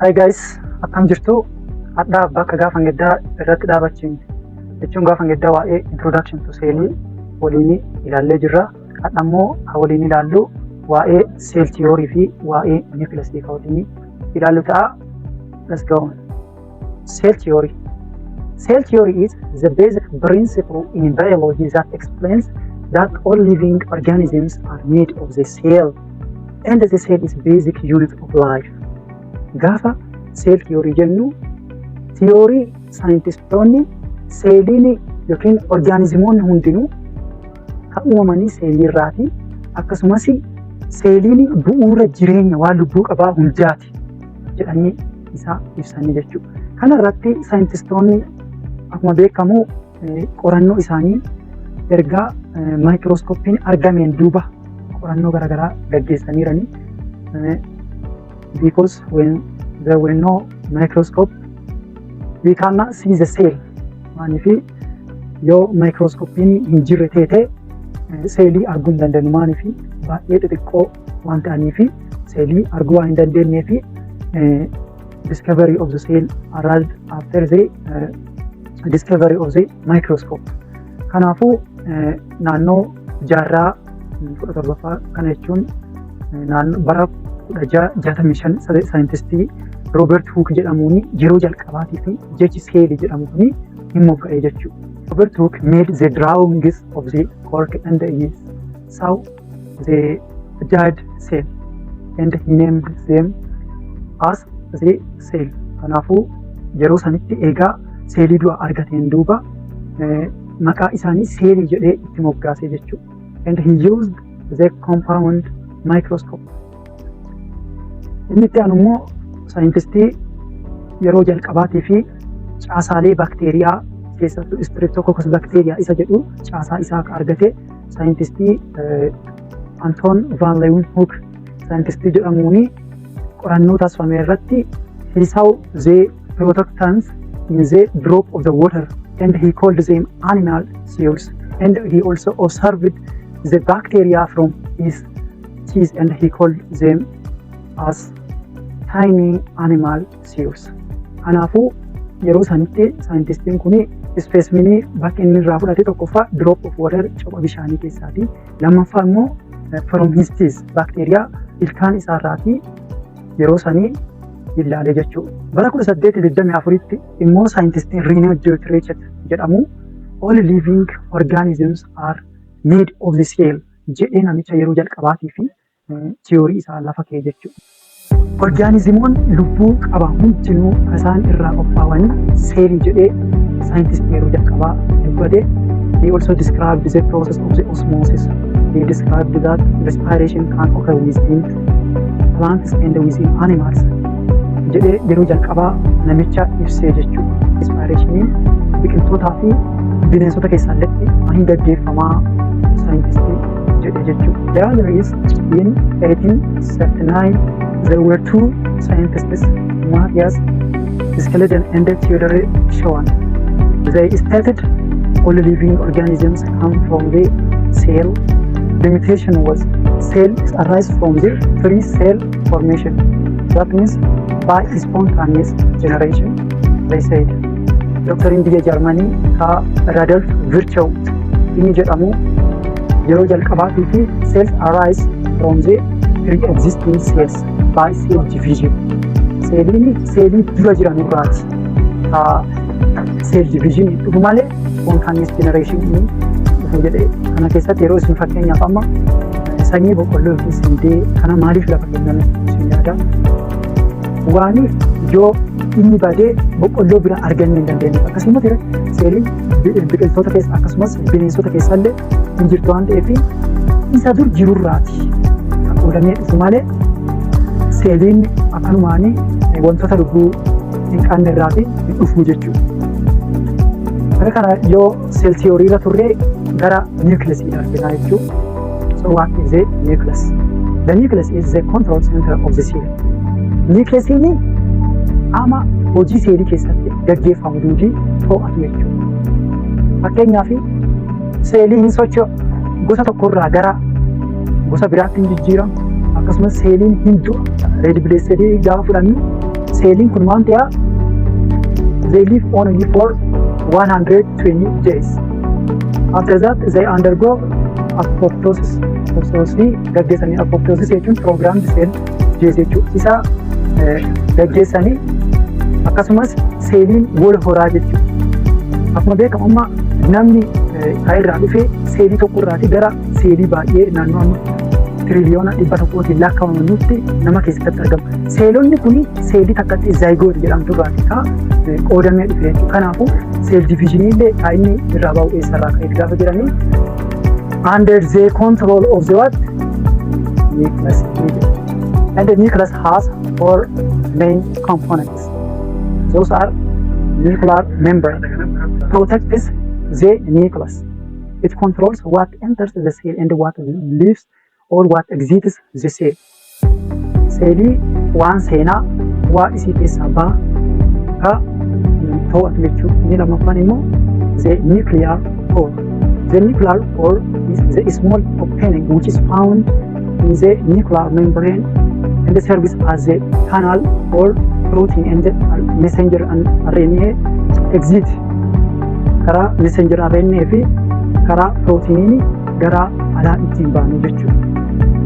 Hi guys, akkam jirtu? Adda bakka gaafa gaddaa irratti dhaabachuun jechuun gaafa gaddaa waa'ee introduction to cell waliin ilaallee jirra. Adda immoo waliin ilaallu waa'ee cell theory fi waa'ee nucleus waliin ilaallu ta'a. Let's go. Cell theory. Cell theory is the basic principle in biology that explains that all living organisms are made of the cell, and the cell is basic unit of life. Gaafa cell theory jennu theory saayintistoonni seeliin yookiin orgaanizimoonni hundinuu kan uumamanii seelii irraati, akkasumas seeliin bu'uura jireenya waan lubbuu qabaa hundaati jedhanii isa ibsanii jechuudha. Kana irratti saayintistoonni akkuma beekamu qorannoo isaanii erga maayikirooskoopiin argameen duuba qorannoo garaagaraa gaggeessaniirani. Because when there were no microscope, we cannot see the cell. Maanifi yoo microscopiin hin jirre teete seelii arguu hin dandeenyu. Maanifi baay'ee xixiqqoo waan ta'aniifi seelii arguu waan hin dandeenyeefi discovery of the cell arrived after the discovery of the microscope. Kanaafuu naannoo jaarraa 17ffaa kana jechuun bara 1965 saayintistii Robert Hooke jedhamuun yeroo jalqabaatii fi jechi seelii jedhamu kun hin mogga'e jechuudha. Robert Hooke made the drawings of the cork and he saw the dead cell and he named them as the cell. Kanaafuu yeroo sanitti eegaa seelii du'a argateen duuba maqaa isaanii seelii jedhee itti moggaase jechuudha. And he used the compound microscope. Inni itti aanu immoo saayintistii yeroo jalqabaatii fi caasaalee bakteeriyaa keessattuu Streptococcus bacteria isa jedhu caasaa isaa argate saayintistii Anton van Leeuwenhoek saayintistii jedhamuun qorannoo taasifame irratti he saw the protectants in the drop of the water and he called them animal cells, and he also observed the bacteria from his teeth and he called them as tiny animal cells. Kanaafuu yeroo sanitti saayintistiin kun ispeesiminii bakka inni irraa fudhate tokkoffaa drop of water copha bishaanii keessaati. Lammaffaa immoo from his teeth bacteria ilkaan isaarraati yeroo sanii ilaale jechuudha. Bara 1824tti immoo saayintistiin René Girard jedhamu all living organisms are made of the cell jedhee namicha yeroo jalqabaatii fi tiyoorii isaa lafa kee jechuudha. Orgaanizimoonni lubbuu qaban hundinuu isaan irraa qophaa'an seelii jedhee saayintistii yeroo jalqabaa dubbate. He also described the process of the osmosis. He described that respiration can occur within plants and within animals jedhee yeroo jalqabaa namicha ibsee jechuudha. Respiration biqiltootaa fi bineensota keessatti hin gaggeeffamaa saayintistii jedhe jechuudha. The other is in 1839 there were two scientists, Matthias Schelden and Theodore Schwann. They stated all living organisms come from the cell. The mutation was cells arise from the free cell formation. That means by spontaneous generation, they said. Dr. India Germany ka Rudolf Virchow inni jedhamu yeroo jalqabaatii fi cells arise from the pre-existing cells by cell division. Seelii dura jiran irraati cell division dhufu malee spontaneous generation dhufu jedhee. Kana keessatti yeroo isin fakkeenyaaf amma sanyii boqqolloo fi sindee kana maaliif lafa kennan isin yaada? Waani yoo inni badee boqqolloo bira argannuu hin dandeenye. Akkasumas seeliin biqiltoota keessa akkasumas bineensota keessallee hin jirtu waan ta'eef isa dur jirurraati kan qoodamee dhufu malee seeliin akkanumaanii wantoota lubbuu hin qabne irraati hin dhufu jechuudha. Kana yoo cell theory irra turre gara nucleus darbinaa jechuudha. So what is the nucleus? The nucleus is the control center of the cell. Nucleusini ama hojii seelii keessatti gaggeeffamu duudii to'atu jechuudha. Fakkeenyaaf seelii hin socho'u gosa tokkorraa gara gosa biraatti hin jijjiiramu. Akkasumas seeliin hin du'a. Red blood cell gaafa fudhannu seeliin kun maal ta'a? They live only for 120 days. After that, they undergo apoptosis. Apoptosii gaggeessanii, apoptosis jechuun programmed cell death jechuudha. Isa gaggeessanii akkasumas seeliin wal horaa jechuudha. Akkuma beekamu amma namni kan irraa dhufee seelii tokko irraatii gara seelii baay'ee naannoo amma tiriliyoona 100tiin lakkaa'amanutti nama keessatti argama. Seelonni kun seelii takkatti zaayigoot jedhamtu irraatii qoodamee dhufe jechuudha. Kanaafuu seel diviizhinii illee kan inni irraa ba'u eessarraa ka'e gaafa jedhanii under the control of the what? Nucleus. And the nucleus has 4 main components. Those are nuclear membrane. Protects the nucleus. It controls what enters the cell and what leaves or what exits the cell. Seelii waan seenaa waa isii keessaa ba'a ka to'atu jechuudha. Inni lammaffaan immoo the nuclear core. The nuclear core is the small opening which is found in the nuclear membrane and serves as a canal for protein and messenger RNA exit. Karaa messenger RNA fi karaa proteinii gara alaa ittiin baanu jechuudha.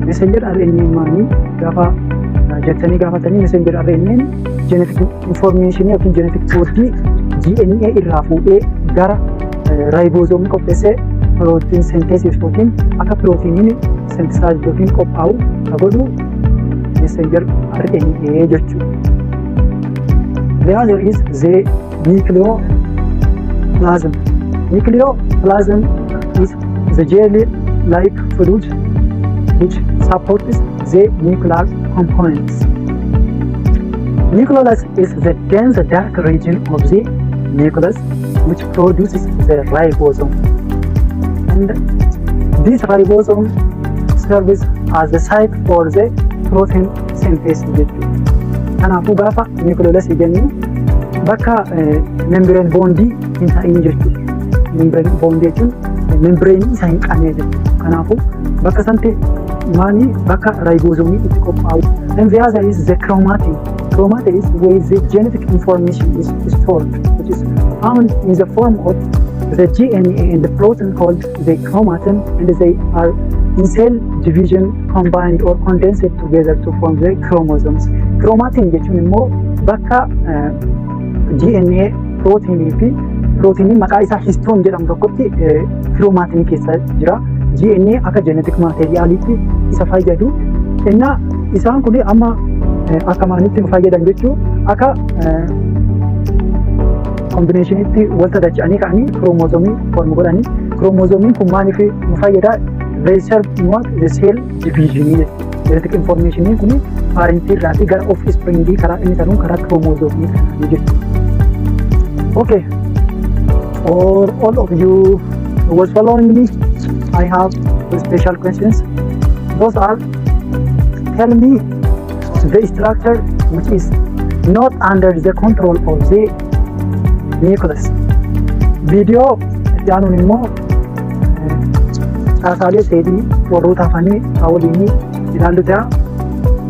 Messenger RNA maanii gaafa jettanii gaafatanii messenger RNA genetic information yookiin genetic code DNA irraa fuudhee gara ribosome qopheessee protein synthesis yookiin akka proteiniin synthesize yookiin qophaa'u godhu messenger RNA jechuudha. The other is the nucleoplasm. Nucleoplasm is the jelly-like fluid which supports the nuclear components. Nucleus is the dense dark region of the nucleus which produces the ribosome. And this ribosome serves as the site for the protein synthesis. Kanaafuu gaafa nucleus jennu bakka membrane bondii hin ta'in jechuudha. Membrane bondii jechuun membrane isa hin qabne jechuudha. Kanaafuu bakka sanatti maanii bakka ribosomii itti qophaa'u. And the other is the chromatin. Chromatin is where the genetic information is stored, which is found in the form of the DNA and the protein called the chromatin, and they are in cell division combined or condensed together to form the chromosomes. Chromatin jechuun immoo bakka DNA proteinii fi proteinii maqaa isaa histone jedhamu tokkotti chromatin keessa jira. DNA akka genetic materialiitti isa fayyadu. Innaa isaan kun amma akka maanitti nu fayyadan jechuun akka kombineshinitti walta dacha'anii ka'anii kiroomozomii formu godhanii. Kiroomozomiin kun maaliif nu fayyada? They serve what the cell division. Genetic information kun parentii irraa gara offspring karaa inni tanuun karaa kiroomozomii kanaa jechuudha. Okay. For all of you who was following me, I have special questions. Those are, tell me the structure which is not under the control of the nucleus. Video jaanuun immoo caasaalee seelii warroota hafanii waliin ilaallu ta'a.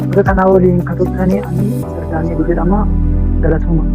Bakka kanaa waliin kan turtanii ani Sirdaanee jedhama. Galatoomaa.